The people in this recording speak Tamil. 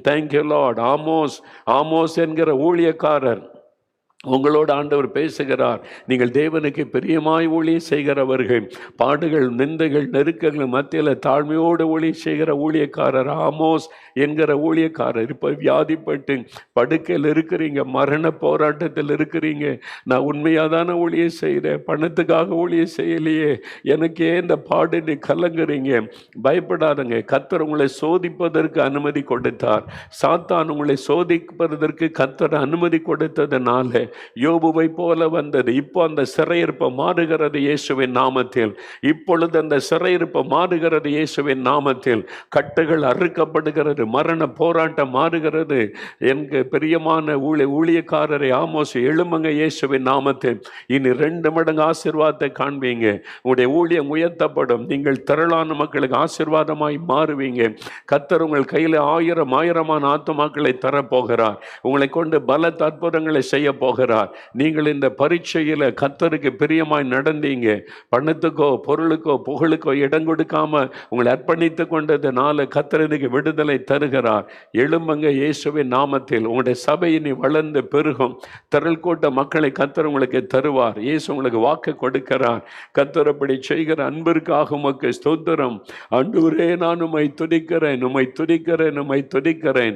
Thank you Lord. ஆமோஸ் ஆமோஸ் என்கிற ஊழியக்காரர் உங்களோடு ஆண்டவர் பேசுகிறார். நீங்கள் தேவனுக்கு பிரியமாய் ஊழியம் செய்கிறவர்கள், பாடுகள், நிந்தைகள், நெருக்கங்கள் மத்தியில் தாழ்மையோடு ஊழியம் செய்கிற ஊழியக்காரர் ஆமோஸ் என்கிற ஊழியக்காரர். இப்போ வியாதிப்பட்டு படுக்கையில் இருக்கிறீங்க, மரண போராட்டத்தில் இருக்கிறீங்க. நான் உண்மையாக தானே ஊழியம் செய்கிறேன், பணத்துக்காக ஊழியம் செய்யலையே, எனக்கு ஏன் இந்த பாடுன்னு கலங்குறீங்க. பயப்படாதங்க. கர்த்தர் உங்களை சோதிப்பதற்கு அனுமதி கொடுத்தார். சாத்தான் உங்களை சோதிப்பதற்கு கர்த்தர் அனுமதி கொடுத்ததுனால யோபுவை போல வந்தது. இப்போ அந்த சிறையிருப்பு மாறுகிறது இயேசுவின் நாமத்தில். இப்பொழுது அந்த சிறையிருப்பு மாறுகிறது இயேசுவின் நாமத்தில். கட்டுகள் அறுக்கப்படுகிறது, மரண போராட்டம் மாறுகிறது. எனக்கு பிரியமான ஊழியக்காரரை ஆமோஸ், எழும்புங்க இயேசுவின் நாமத்தில். இனி 2 மடங்கு ஆசீர்வாதத்தை காண்பீங்க. உங்களுடைய ஊழியம் உயர்த்தப்படும். நீங்கள் திரளான மக்களுக்கு ஆசீர்வாதமாய் மாறுவீங்க. கர்த்தர் உங்கள் கையில் ஆயிரமான ஆத்துமாக்களை தரப்போகிறார். உங்களை கொண்டு பல அற்புதங்களை செய்ய போகிறார். நீங்கள் இந்த பரீட்சையில் கர்த்தருக்கு பிரியமாய் நடந்தீங்க. பணத்துக்கோ பொருளுக்கோ புகழுக்கோ இடம் கொடுக்காம உங்களை அர்ப்பணித்து கொண்டதுனால கர்த்தருக்கு விடுதலை தருகிறார். எழும்புங்க இயேசுவின் நாமத்தில். உங்களுடைய சபை இனி வளர்ந்து பெருகும். திரள் கூட்ட மக்களை கர்த்தர் உங்களுக்கு தருவார். இயேசு உங்களுக்கு வாக்கு கொடுக்கிறார். கர்த்தர் அப்படி செய்கிற அன்பிற்காக உமக்கு ஸ்தோத்திரம். ஆண்டவரே, நான் உம்மை துதிக்கிறேன், உம்மை துதிக்கிறேன், உம்மை துதிக்கிறேன்.